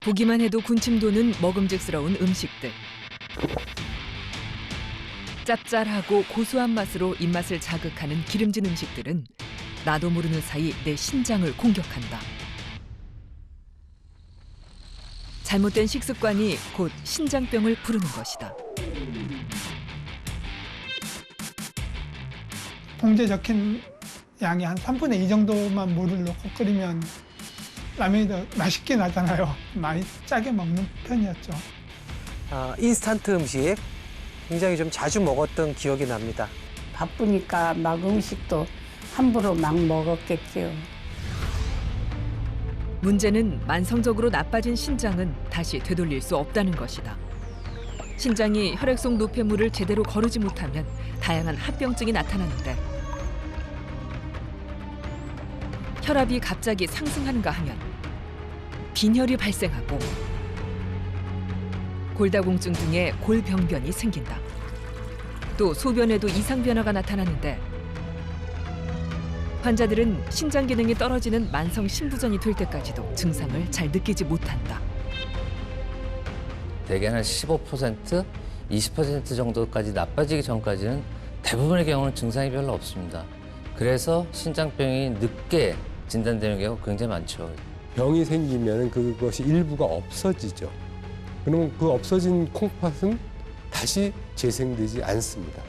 보기만 해도 군침 도는 먹음직스러운 음식들. 짭짤하고 고소한 맛으로 입맛을 자극하는 기름진 음식들은 나도 모르는 사이 내 신장을 공격한다. 잘못된 식습관이 곧 신장병을 부르는 것이다. 봉지에 적힌 양이 한 3분의 2 정도만 물을 넣고 끓이면 라면이 더 맛있게 나잖아요. 많이 짜게 먹는 편이었죠. 인스턴트 음식 굉장히 좀 자주 먹었던 기억이 납니다. 바쁘니까 막 음식도 함부로 막 먹었겠죠. 문제는 만성적으로 나빠진 신장은 다시 되돌릴 수 없다는 것이다. 신장이 혈액 속 노폐물을 제대로 거르지 못하면 다양한 합병증이 나타나는데 혈압이 갑자기 상승하는가 하면 빈혈이 발생하고 골다공증 등의 골병변이 생긴다. 또 소변에도 이상 변화가 나타나는데 환자들은 신장 기능이 떨어지는 만성 신부전이 될 때까지도 증상을 잘 느끼지 못한다. 대개는 한 15%, 20% 정도까지 나빠지기 전까지는 대부분의 경우는 증상이 별로 없습니다. 그래서 신장병이 늦게 진단되는 경우가 굉장히 많죠. 병이 생기면 그것이 일부가 없어지죠. 그러면 그 없어진 콩팥은 다시 재생되지 않습니다.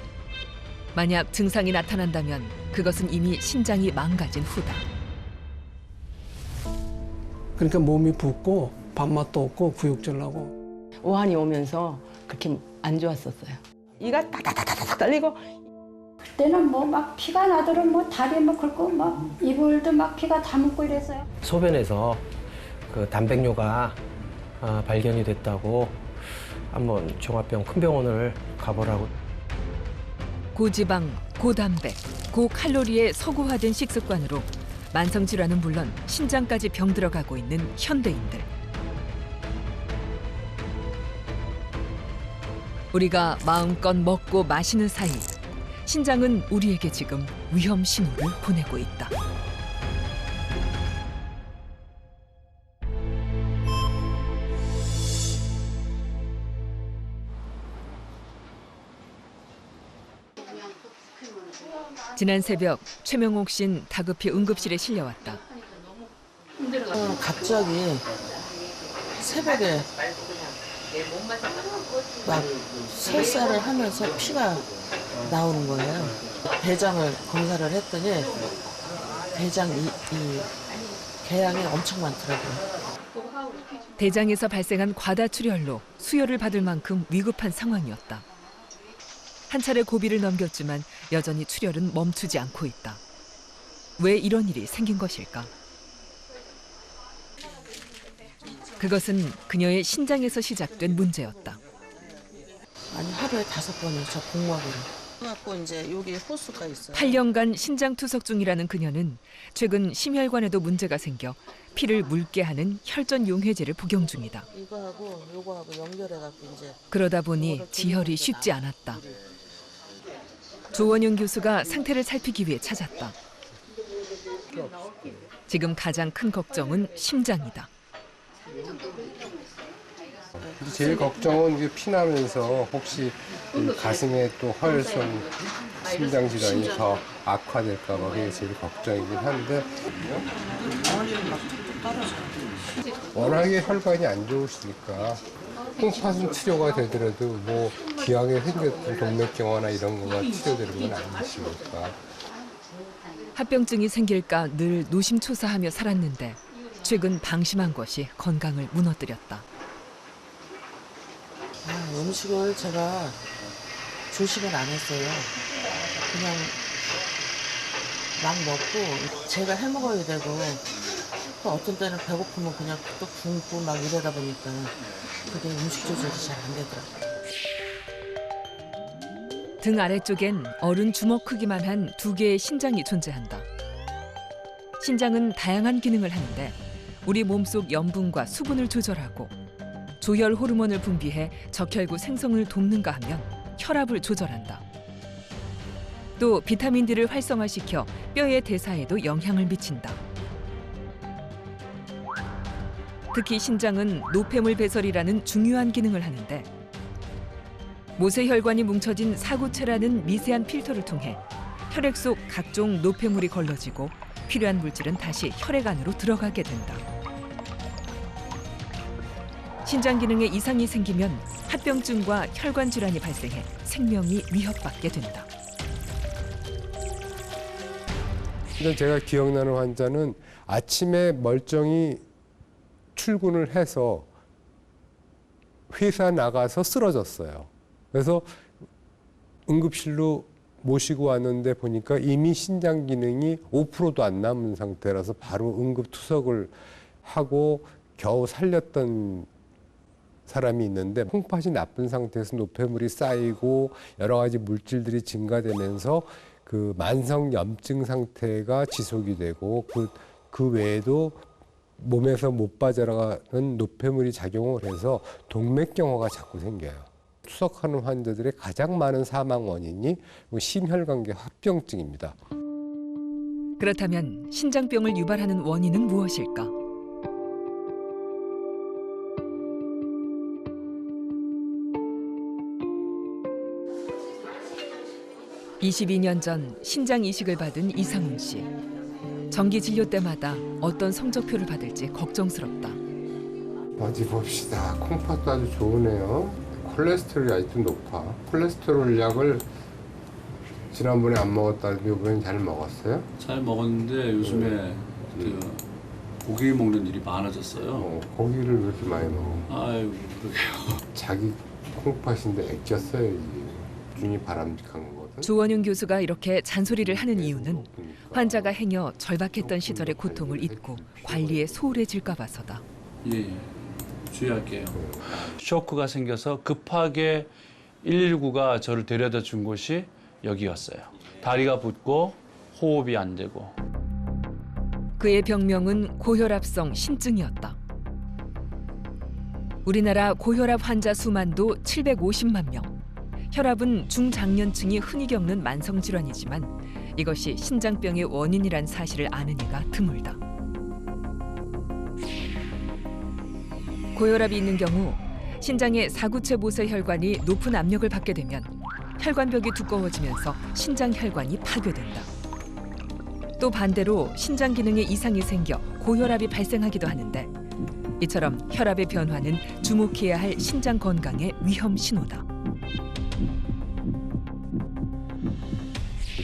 만약 증상이 나타난다면 그것은 이미 신장이 망가진 후다. 그러니까 몸이 붓고 밥맛도 없고 구역질 나고. 오한이 오면서 그렇게 안 좋았었어요. 이가 다다다다닥 달리고 그때는 뭐 막 피가 나도록 뭐 다리 뭐 긁고 막 이불도 막 피가 다 묻고 이랬어요. 소변에서 그 단백뇨가 발견이 됐다고 한번 종합병 큰 병원을 가보라고. 고지방, 고단백, 고칼로리의 서구화된 식습관으로 만성 질환은 물론 신장까지 병들어가고 있는 현대인들. 우리가 마음껏 먹고 마시는 사이 신장은 우리에게 지금 위험 신호를 보내고 있다. 지난 새벽 최명옥 씨는 다급히 응급실에 실려왔다. 갑자기 새벽에 막 설사를 하면서 피가 나오는 거예요. 대장을 검사를 했더니 대장 이 궤양이 엄청 많더라고요. 대장에서 발생한 과다출혈로 수혈을 받을 만큼 위급한 상황이었다. 한 차례 고비를 넘겼지만 여전히 출혈은 멈추지 않고 있다. 왜 이런 일이 생긴 것일까? 그것은 그녀의 신장에서 시작된 문제였다. 아니 하루에 5번을 저 공무하기로. 갖고 이제 여기 호수가 있어요. 8년간 신장 투석 중이라는 그녀는 최근 심혈관에도 문제가 생겨 피를 묽게 하는 혈전 용해제를 복용 중이다. 이거하고 요거하고 연결해갖고 이제. 그러다 보니 지혈이 쉽지 않았다. 조원영 교수가 상태를 살피기 위해 찾았다. 지금 가장 큰 걱정은 심장이다. 제일 걱정은 이게 피나면서 혹시 이 가슴에 또 허혈성 심장 질환이 더 악화될까 봐 그게 제일 걱정이긴 한데 워낙에 혈관이 안 좋으시니까 콩팥은 치료가 되더라도 뭐 기왕에 생겼던 동맥경화나 이런 거가 치료되는 건 아니시니까. 합병증이 생길까 늘 노심초사하며 살았는데 최근 방심한 것이 건강을 무너뜨렸다. 음식을 제가 조식을 안 했어요. 그냥 막 먹고 제가 해 먹어야 되고 또 어떤 때는 배고프면 그냥 또 굶고 막 이러다 보니까 그게 음식 조절이 잘 안 되더라고요. 등 아래쪽엔 어른 주먹 크기만 한 2개의 신장이 존재한다. 신장은 다양한 기능을 하는데 우리 몸속 염분과 수분을 조절하고 조혈 호르몬을 분비해 적혈구 생성을 돕는가 하면 혈압을 조절한다. 또 비타민 D를 활성화시켜 뼈의 대사에도 영향을 미친다. 특히 신장은 노폐물 배설이라는 중요한 기능을 하는데 모세혈관이 뭉쳐진 사구체라는 미세한 필터를 통해 혈액 속 각종 노폐물이 걸러지고 필요한 물질은 다시 혈액 안으로 들어가게 된다. 신장 기능에 이상이 생기면 합병증과 혈관 질환이 발생해 생명이 위협받게 된다. 근데 제가 기억나는 환자는 아침에 멀쩡히 출근을 해서 회사 나가서 쓰러졌어요. 그래서 응급실로 모시고 왔는데 보니까 이미 신장 기능이 5%도 안 남은 상태라서 바로 응급 투석을 하고 겨우 살렸던 사람이 있는데 콩팥이 나쁜 상태에서 노폐물이 쌓이고 여러 가지 물질들이 증가되면서 그 만성 염증 상태가 지속이 되고 그 외에도 몸에서 못 빠져나가는 노폐물이 작용을 해서 동맥경화가 자꾸 생겨요. 투석하는 환자들의 가장 많은 사망 원인이 심혈관계 합병증입니다. 그렇다면 신장병을 유발하는 원인은 무엇일까? 22년 전 신장 이식을 받은 이상훈 씨. 정기 진료 때마다 어떤 성적표를 받을지 걱정스럽다. 어디 봅시다. 콩팥도 아주 좋으네요. 콜레스테롤이 아직도 높아. 콜레스테롤 약을 지난번에 안 먹었다는데 이번엔 잘 먹었어요? 잘 먹었는데 요즘에 그 고기 먹는 일이 많아졌어요. 고기를 왜 이렇게 많이 먹어? 아유, 그러게요. 자기 콩팥인데 애껴써야지. 균이 바람직한 거거든. 조원윤 교수가 이렇게 잔소리를 하는 이유는 환자가 행여 절박했던 시절의 고통을 잊고 관리에 소홀해질까 봐서다. 예, 주의할게요. 쇼크가 생겨서 급하게 119가 저를 데려다 준 곳이 여기였어요. 다리가 붓고 호흡이 안 되고. 그의 병명은 고혈압성 심증이었다. 우리나라 고혈압 환자 수만도 750만 명. 혈압은 중장년층이 흔히 겪는 만성 질환이지만 이것이 신장병의 원인이란 사실을 아는 이가 드물다. 고혈압이 있는 경우 신장의 사구체 모세혈관이 높은 압력을 받게 되면 혈관벽이 두꺼워지면서 신장 혈관이 파괴된다. 또 반대로 신장 기능에 이상이 생겨 고혈압이 발생하기도 하는데 이처럼 혈압의 변화는 주목해야 할 신장 건강의 위험 신호다.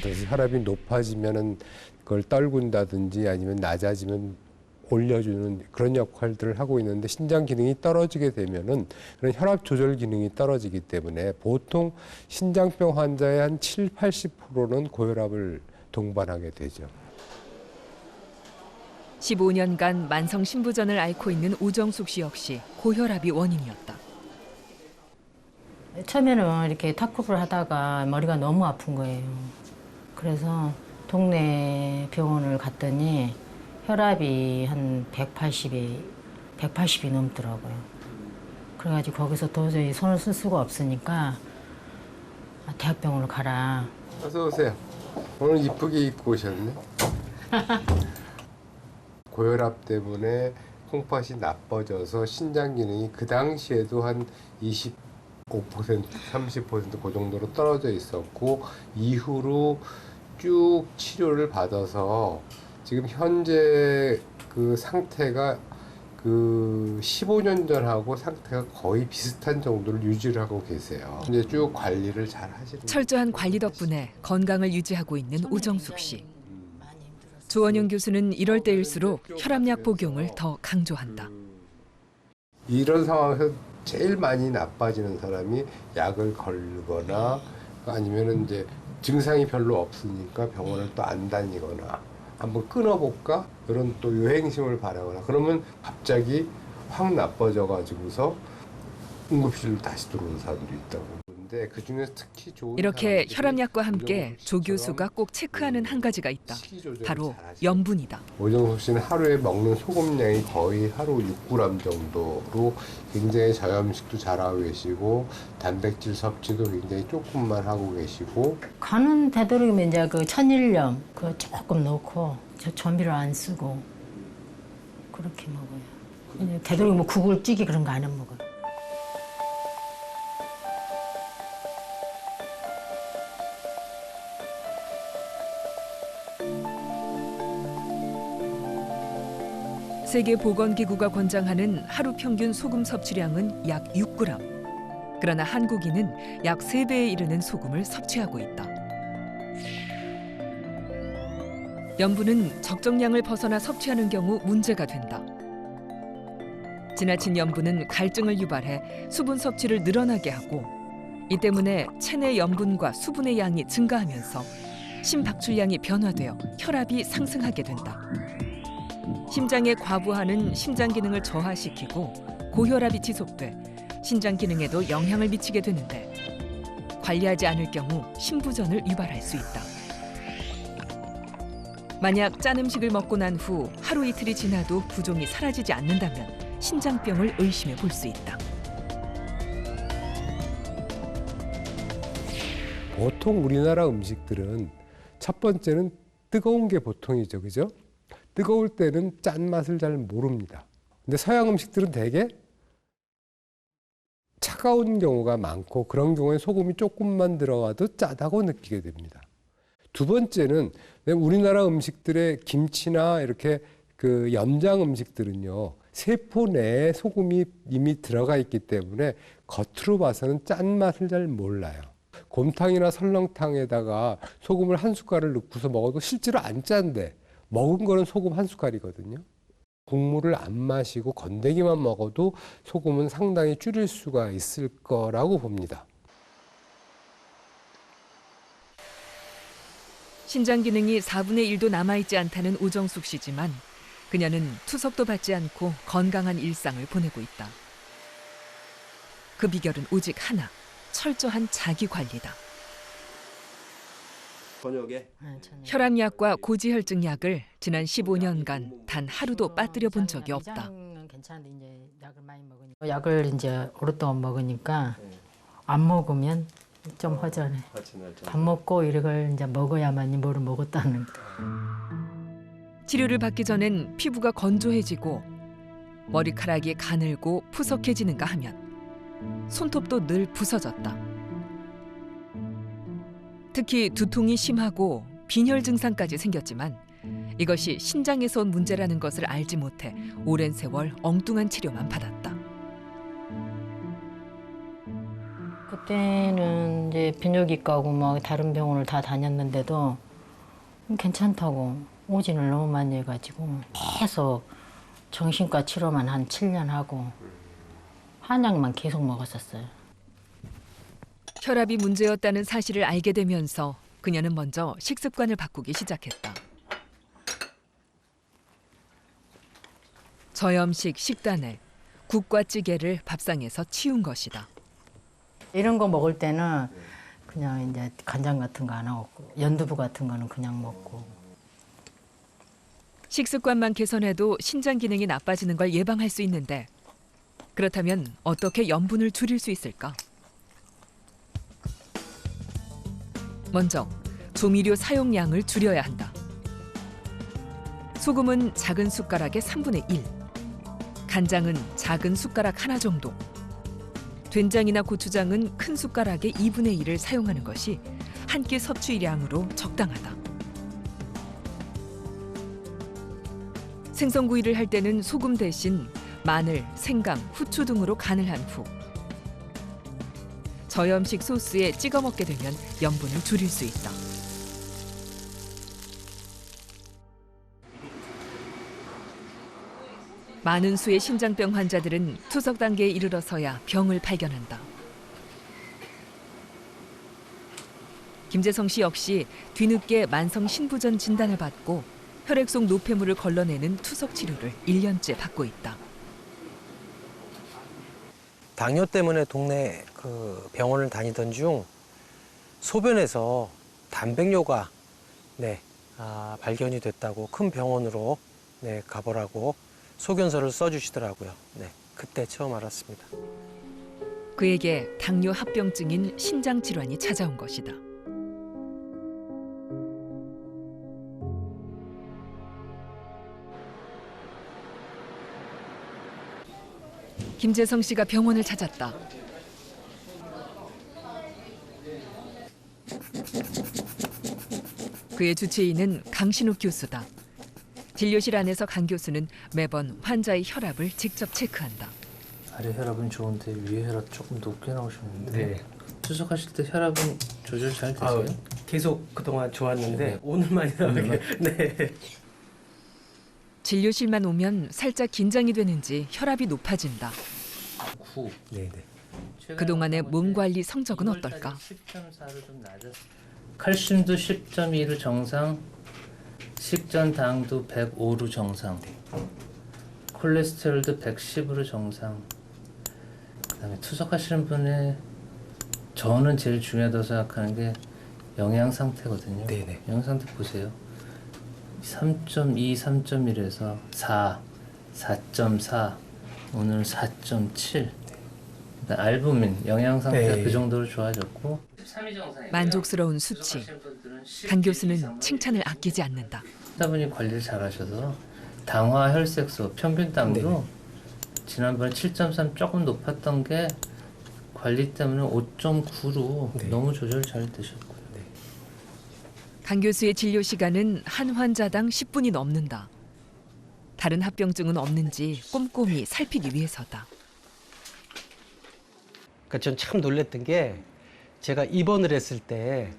그래서 혈압이 높아지면은 그걸 떨군다든지 아니면 낮아지면 올려주는 그런 역할들을 하고 있는데 신장 기능이 떨어지게 되면은 그런 혈압 조절 기능이 떨어지기 때문에 보통 신장병 환자의 한 70~80%는 고혈압을 동반하게 되죠. 15년간 만성 신부전을 앓고 있는 오정숙 씨 역시 고혈압이 원인이었다. 처음에는 이렇게 탁구를 하다가 머리가 너무 아픈 거예요. 그래서 동네 병원을 갔더니 혈압이 한 180이 넘더라고요. 그래가지고 거기서 도저히 손을 쓸 수가 없으니까 대학병원으로 가라. 어서 오세요. 오늘 이쁘게 입고 오셨네. 고혈압 때문에 콩팥이 나빠져서 신장 기능이 그 당시에도 한 25%, 30% 그 정도로 떨어져 있었고 이후로 쭉 치료를 받아서 지금 현재 그 상태가 그 15년 전하고 상태가 거의 비슷한 정도를 유지를 하고 계세요. 이제 쭉 관리를 잘 하시는. 철저한 관리 덕분에 건강을 유지하고 있는 오정숙 씨. 조원윤 교수는 이럴 때일수록 혈압약 복용을 더 강조한다. 이런 상황에서 제일 많이 나빠지는 사람이 약을 걸거나 아니면은 이제 증상이 별로 없으니까 병원을 또 안 다니거나 한번 끊어볼까 이런 또 유행심을 바라거나 그러면 갑자기 확 나빠져 가지고서 응급실로 다시 들어오는 사람들이 있다고. 근데 그 중에서 특히 좋은 이렇게 혈압약과 함께 조 교수가 꼭 체크하는 한 가지가 있다. 바로 염분이다. 오정숙 씨는 하루에 먹는 소금량이 거의 하루 6g 정도로 굉장히 저염식도 잘하고 계시고 단백질 섭취도 굉장히 조금만 하고 계시고 가는 되도록이면 이제 그 천일염 그거 조금 넣고 저 조미료 안 쓰고 그렇게 먹어요. 되도록 뭐 국을 찌개 그런 거 안 해 먹어요. 세계보건기구가 권장하는 하루 평균 소금 섭취량은 약 6g. 그러나 한국인은 약 3배에 이르는 소금을 섭취하고 있다. 염분은 적정량을 벗어나 섭취하는 경우 문제가 된다. 지나친 염분은 갈증을 유발해 수분 섭취를 늘어나게 하고, 이 때문에 체내 염분과 수분의 양이 증가하면서 심박출량이 변화되어 혈압이 상승하게 된다. 심장에 과부하는 심장 기능을 저하시키고 고혈압이 지속돼 신장 기능에도 영향을 미치게 되는데, 관리하지 않을 경우 심부전을 유발할 수 있다. 만약 짠 음식을 먹고 난 후 하루 이틀이 지나도 부종이 사라지지 않는다면 신장병을 의심해 볼 수 있다. 보통 우리나라 음식들은 첫 번째는 뜨거운 게 보통이죠, 그죠? 뜨거울 때는 짠맛을 잘 모릅니다. 근데 서양 음식들은 대개 차가운 경우가 많고, 그런 경우에 소금이 조금만 들어가도 짜다고 느끼게 됩니다. 두 번째는 우리나라 음식들의 김치나 이렇게 그 염장 음식들은요, 세포 내에 소금이 이미 들어가 있기 때문에 겉으로 봐서는 짠맛을 잘 몰라요. 곰탕이나 설렁탕에다가 소금을 한 숟갈을 넣고서 먹어도 실제로 안 짠데 먹은 거는 소금 한 숟갈이거든요. 국물을 안 마시고 건더기만 먹어도 소금은 상당히 줄일 수가 있을 거라고 봅니다. 신장 기능이 4분의 1도 남아있지 않다는 오정숙 씨지만 그녀는 투석도 받지 않고 건강한 일상을 보내고 있다. 그 비결은 오직 하나, 철저한 자기관리다. 저녁에 혈압약과 고지혈증 약을 지난 15년간 단 하루도 빠뜨려 본 적이 없다. 괜찮은데 이제 약을 많이 먹으니까, 약을 이제 오랫동안 먹으니까 안 먹으면 좀 허전해. 밥 먹고 이걸 이제 먹어야만이 뭐를 먹었다는. 치료를 받기 전엔 피부가 건조해지고 머리카락이 가늘고 푸석해지는가 하면 손톱도 늘 부서졌다. 특히 두통이 심하고 빈혈 증상까지 생겼지만 이것이 신장에서 온 문제라는 것을 알지 못해 오랜 세월 엉뚱한 치료만 받았다. 그때는 이제 비뇨기과고 뭐 다른 병원을 다 다녔는데도 괜찮다고 오진을 너무 많이 해가지고 계속 정신과 치료만 한 7년 하고 한약만 계속 먹었었어요. 혈압이 문제였다는 사실을 알게 되면서 그녀는 먼저 식습관을 바꾸기 시작했다. 저염식 식단에 국과 찌개를 밥상에서 치운 것이다. 이런 거 먹을 때는 그냥 이제 간장 같은 거 안 하고 연두부 같은 거는 그냥 먹고. 식습관만 개선해도 신장 기능이 나빠지는 걸 예방할 수 있는데, 그렇다면 어떻게 염분을 줄일 수 있을까? 먼저 조미료 사용량을 줄여야 한다. 소금은 작은 숟가락의 3분의 1, 간장은 작은 숟가락 하나 정도, 된장이나 고추장은 큰 숟가락의 2분의 1을 사용하는 것이 한 끼 섭취량으로 적당하다. 생선구이를 할 때는 소금 대신 마늘, 생강, 후추 등으로 간을 한 후 저염식 소스에 찍어 먹게 되면 염분을 줄일 수 있다. 많은 수의 신장병 환자들은 투석 단계에 이르러서야 병을 발견한다. 김재성 씨 역시 뒤늦게 만성 신부전 진단을 받고 혈액 속 노폐물을 걸러내는 투석 치료를 1년째 받고 있다. 당뇨 때문에 동네 그 병원을 다니던 중 소변에서 단백뇨가 발견이 됐다고 큰 병원으로 가보라고 소견서를 써주시더라고요. 그때 처음 알았습니다. 그에게 당뇨 합병증인 신장 질환이 찾아온 것이다. 김재성 씨가 병원을 찾았다. 그의 주치의는 강신욱 교수다. 진료실 안에서 강 교수는 매번 환자의 혈압을 직접 체크한다. 아래 혈압은 좋은데 위에 혈압 조금 높게 나오셨는데 네. 투석하실 때 혈압은 조절 잘 되세요? 계속 그동안 좋았는데 네. 오늘만이라 네. 진료실만 오면 살짝 긴장이 되는지 혈압이 높아진다. 네네. 그동안의 몸 관리 성적은 어떨까? 10.4로 좀 낮았어요. 칼슘도 10.2로 정상, 식전 당도 105로 정상, 콜레스테롤도 110으로 정상. 그다음에 투석하시는 분의 저는 제일 중요하다고 생각하는 게 영양 상태거든요. 네네. 영양 상태 보세요. 3.2, 3.1에서 4, 4.4, 오늘 4.7. 알부민, 영양 상태가 네. 그 정도로 좋아졌고 만족스러운 수치. 강 교수는 칭찬을 아끼지 않는다. 환자분이 관리를 잘하셔서 당화 혈색소, 평균 당도 지난번에 7.3 조금 높았던 게 관리 때문에 5.9로 너무 조절 잘 되셨고요. 강 교수의 진료 시간은 한 환자당 10분이 넘는다. 다른 합병증은 없는지 꼼꼼히 살피기 위해서다. 그러니까 전 참 놀랬던 게 제가 입원을 했을 때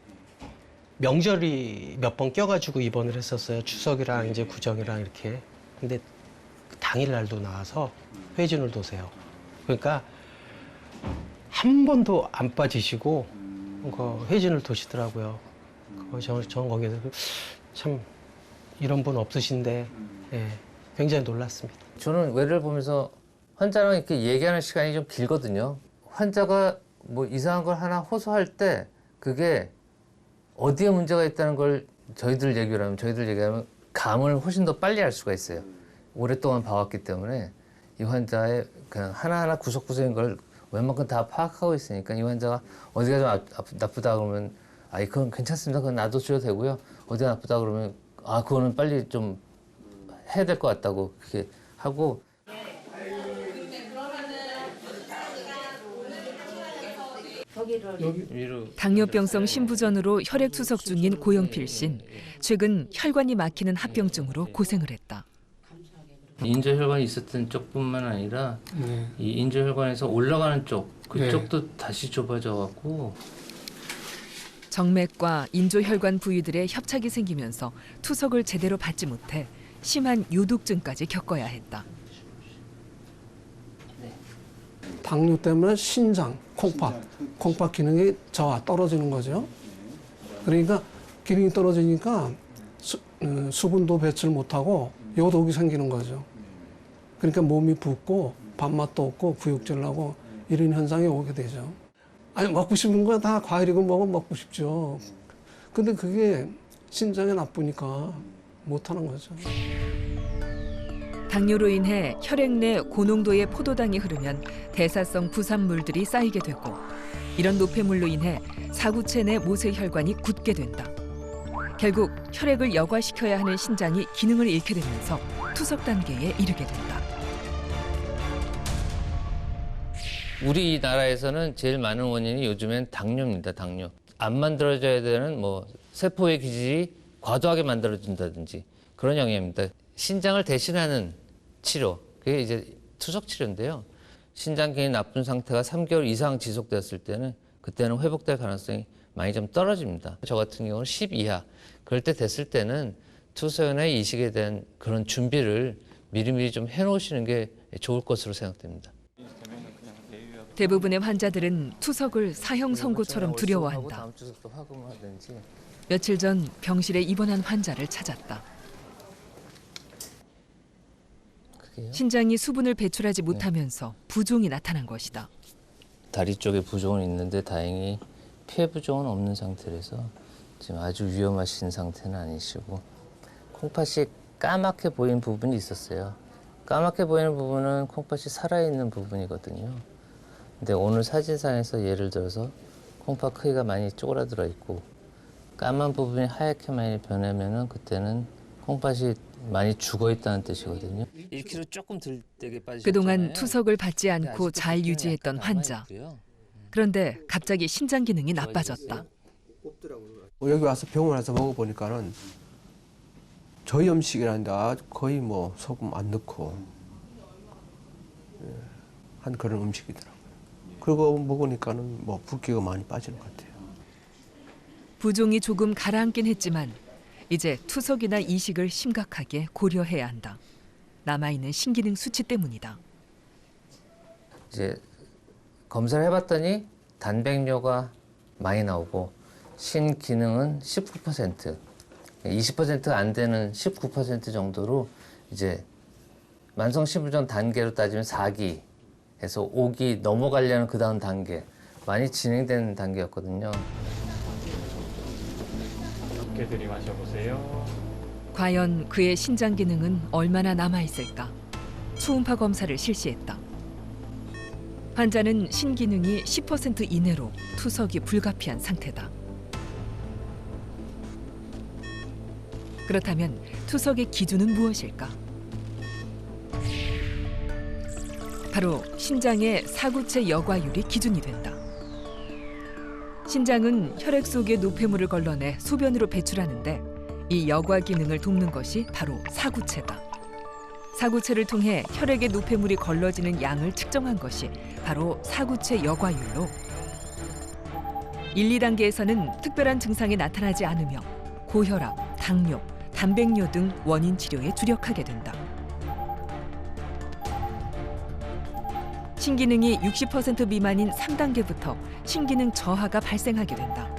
명절이 몇 번 껴가지고 입원을 했었어요. 추석이랑 이제 구정이랑 이렇게. 근데 당일 날도 나와서 회진을 도세요. 그러니까 한 번도 안 빠지시고 회진을 도시더라고요. 저는 거기서 참 이런 분 없으신데 굉장히 놀랐습니다. 저는 외래를 보면서 환자랑 이렇게 얘기하는 시간이 좀 길거든요. 환자가 뭐 이상한 걸 하나 호소할 때 그게 어디에 문제가 있다는 걸 저희들 얘기하면 감을 훨씬 더 빨리 알 수가 있어요. 오랫동안 봐왔기 때문에 이 환자의 그냥 하나하나 구석구석인 걸 웬만큼 다 파악하고 있으니까 이 환자가 어디가 좀 나쁘다 그러면 그건 괜찮습니다. 그건 놔둬줘도 되고요. 어디가 나쁘다 그러면 그거는 빨리 좀 해야 될 것 같다고 그렇게 하고. 당뇨병성 신부전으로 혈액 투석 중인 고영필 씨는 최근 혈관이 막히는 합병증으로 고생을 했다. 인저혈관이 있었던 쪽뿐만 아니라 이 인저혈관에서 올라가는 쪽 그쪽도 다시 좁아져 갖고 정맥과 인조혈관 부위들의 협착이 생기면서 투석을 제대로 받지 못해 심한 요독증까지 겪어야 했다. 당뇨 때문에 신장, 콩팥 기능이 저하 떨어지는 거죠. 그러니까 기능이 떨어지니까 수분도 배출 못하고 요독이 생기는 거죠. 그러니까 몸이 붓고 밥맛도 없고 구역질 나고 이런 현상이 오게 되죠. 먹고 싶은 거 다 과일이고 먹고 싶죠. 근데 그게 신장에 나쁘니까 못하는 거죠. 당뇨로 인해 혈액 내 고농도의 포도당이 흐르면 대사성 부산물들이 쌓이게 되고 이런 노폐물로 인해 사구체 내 모세혈관이 굳게 된다. 결국 혈액을 여과시켜야 하는 신장이 기능을 잃게 되면서 투석 단계에 이르게 된다. 우리나라에서는 제일 많은 원인이 요즘엔 당뇨입니다. 당뇨. 안 만들어져야 되는 세포의 기질이 과도하게 만들어진다든지 그런 영향입니다. 신장을 대신하는 치료, 그게 이제 투석 치료인데요. 신장 기능이 나쁜 상태가 3개월 이상 지속되었을 때는 그때는 회복될 가능성이 많이 좀 떨어집니다. 저 같은 경우는 10 이하. 그럴 때 됐을 때는 투석이나 이식에 대한 그런 준비를 미리미리 좀 해놓으시는 게 좋을 것으로 생각됩니다. 대부분의 환자들은 투석을 사형 선고처럼 두려워한다. 다음 투석도 화금하든지. 며칠 전 병실에 입원한 환자를 찾았다. 신장이 수분을 배출하지 못하면서 부종이 나타난 것이다. 다리 쪽에 부종은 있는데 다행히 폐 부종은 없는 상태라서 지금 아주 위험하신 상태는 아니시고 콩팥이 까맣게 보이는 부분이 있었어요. 까맣게 보이는 부분은 콩팥이 살아있는 부분이거든요. 근데 오늘 사진상에서 예를 들어서 콩팥 크기가 많이 쪼그라들어 있고 까만 부분이 하얗게 많이 변하면은 그때는 콩팥이 많이 죽어 있다는 뜻이거든요. 1kg 조금 들 때게 빠지셨잖아요. 그동안 투석을 받지 않고 잘 유지했던 환자. 그런데 갑자기 신장 기능이 나빠졌다. 여기 와서 병원 와서 먹어보니까는 저희 음식이라는데 거의 뭐 소금 안 넣고 한 그런 음식이더라고요. 그리고 먹으니까는 뭐 붓기가 많이 빠지는 것 같아요. 부종이 조금 가라앉긴 했지만 이제 투석이나 이식을 심각하게 고려해야 한다. 남아있는 신기능 수치 때문이다. 이제 검사를 해봤더니 단백뇨가 많이 나오고 신기능은 19%, 20%가 안 되는 19% 정도로 이제 만성신부전 단계로 따지면 4기에서 5기 넘어가려는 그 다음 단계, 많이 진행된 단계였거든요. 깊게 들이마셔보세요. 과연 그의 신장 기능은 얼마나 남아있을까? 초음파 검사를 실시했다. 환자는 신기능이 10% 이내로 투석이 불가피한 상태다. 그렇다면 투석의 기준은 무엇일까? 바로 신장의 사구체 여과율이 기준이 된다. 신장은 혈액 속의 노폐물을 걸러내 소변으로 배출하는데 이 여과 기능을 돕는 것이 바로 사구체다. 사구체를 통해 혈액의 노폐물이 걸러지는 양을 측정한 것이 바로 사구체 여과율로 1, 2단계에서는 특별한 증상이 나타나지 않으며 고혈압, 당뇨, 단백뇨 등 원인 치료에 주력하게 된다. 신기능이 60% 미만인 3단계부터 신기능 저하가 발생하게 된다.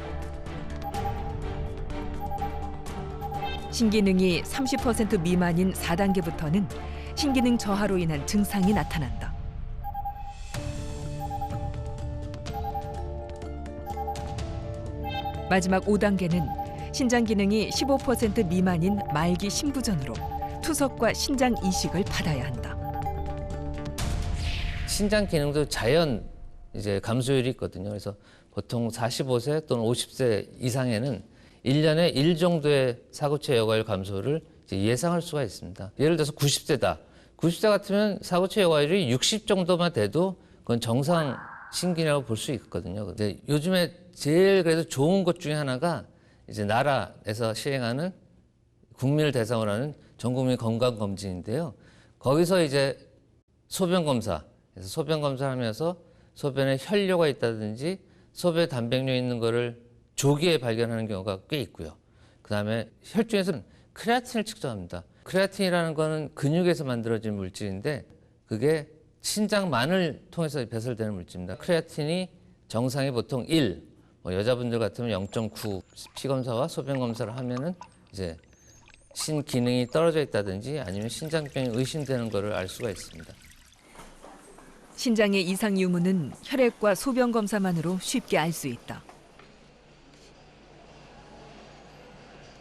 신기능이 30% 미만인 4단계부터는 신기능 저하로 인한 증상이 나타난다. 마지막 5단계는 신장 기능이 15% 미만인 말기 신부전으로 투석과 신장 이식을 받아야 한다. 신장 기능도 자연 이제 감소율이 있거든요. 그래서 보통 45세 또는 50세 이상에는 1년에 1 정도의 사구체 여과율 감소를 이제 예상할 수가 있습니다. 예를 들어서 90세다. 90세 같으면 사구체 여과율이 60 정도만 돼도 그건 정상 신기라고 볼 수 있거든요. 근데 요즘에 제일 그래도 좋은 것 중에 하나가 이제 나라에서 시행하는 국민을 대상으로 하는 전국민 건강검진인데요. 거기서 이제 소변 검사, 그래서 소변 검사를 하면서 소변에 혈뇨가 있다든지 소변에 단백뇨 있는 거를 조기에 발견하는 경우가 꽤 있고요. 그다음에 혈중에서는 크레아틴을 측정합니다. 크레아틴이라는 거는 근육에서 만들어진 물질인데 그게 신장만을 통해서 배설되는 물질입니다. 크레아틴이 정상이 보통 1, 여자분들 같으면 0.9 피검사와 소변 검사를 하면은 이제 신기능이 떨어져 있다든지 아니면 신장병이 의심되는 것을 알 수가 있습니다. 신장의 이상 유무는 혈액과 소변 검사만으로 쉽게 알 수 있다.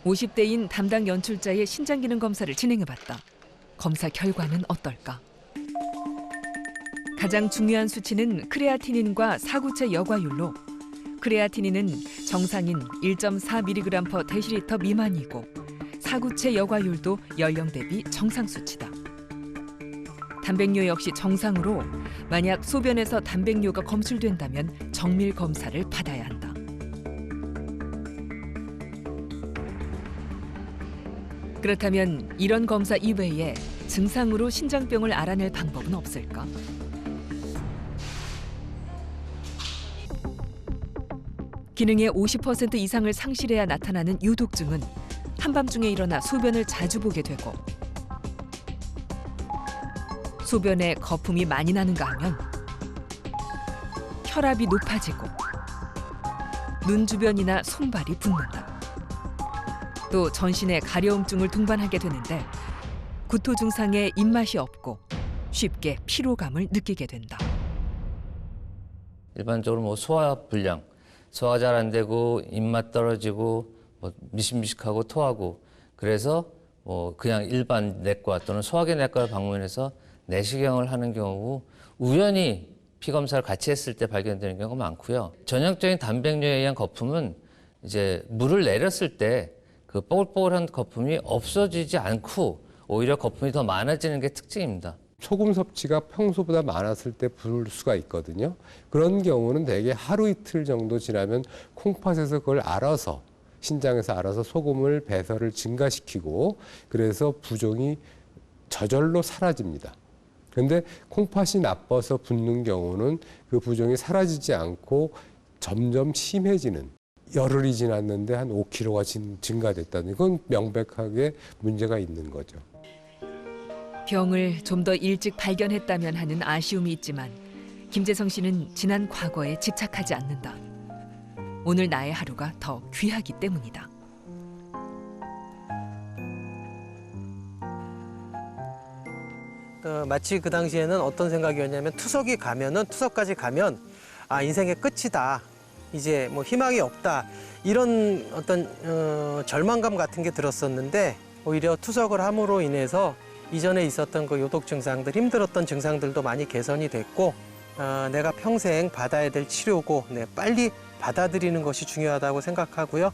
50대인 담당 연출자의 신장 기능 검사를 진행해봤다. 검사 결과는 어떨까? 가장 중요한 수치는 크레아티닌과 사구체 여과율로 크레아티닌은 정상인 1.4mg/dL 미만이고 사구체 여과율도 연령 대비 정상 수치다. 단백뇨 역시 정상으로 만약 소변에서 단백뇨가 검출된다면 정밀 검사를 받아야 한다. 그렇다면 이런 검사 이외에 증상으로 신장병을 알아낼 방법은 없을까? 기능의 50% 이상을 상실해야 나타나는 유독증은 한밤중에 일어나 소변을 자주 보게 되고 소변에 거품이 많이 나는가 하면 혈압이 높아지고 눈 주변이나 손발이 붓는다. 또 전신에 가려움증을 동반하게 되는데 구토 증상에 입맛이 없고 쉽게 피로감을 느끼게 된다. 일반적으로 뭐 소화불량, 소화가 잘 안 되고 입맛 떨어지고 뭐 미식미식하고 토하고 그래서 뭐 그냥 일반 내과 또는 소화기 내과를 방문해서 내시경을 하는 경우 우연히 피 검사를 같이 했을 때 발견되는 경우가 많고요. 전형적인 단백뇨에 의한 거품은 이제 물을 내렸을 때 그 뽀글뽀글한 거품이 없어지지 않고 오히려 거품이 더 많아지는 게 특징입니다. 소금 섭취가 평소보다 많았을 때 부을 수가 있거든요. 그런 경우는 대개 하루 이틀 정도 지나면 콩팥에서 그걸 알아서 신장에서 알아서 소금을 배설을 증가시키고 그래서 부종이 저절로 사라집니다. 그런데 콩팥이 나빠서 붓는 경우는 그 부종이 사라지지 않고 점점 심해지는, 열흘이 지났는데 한 5kg가 증가됐다는, 건 명백하게 문제가 있는 거죠. 병을 좀 더 일찍 발견했다면 하는 아쉬움이 있지만 김재성 씨는 지난 과거에 집착하지 않는다. 오늘 나의 하루가 더 귀하기 때문이다. 마치 그 당시에는 어떤 생각이었냐면 투석까지 가면 아 인생의 끝이다. 이제 뭐 희망이 없다. 이런 어떤 절망감 같은 게 들었었는데 오히려 투석을 함으로 인해서 이전에 있었던 그 요독 증상들, 힘들었던 증상들도 많이 개선이 됐고 내가 평생 받아야 될 치료고 빨리 받아들이는 것이 중요하다고 생각하고요.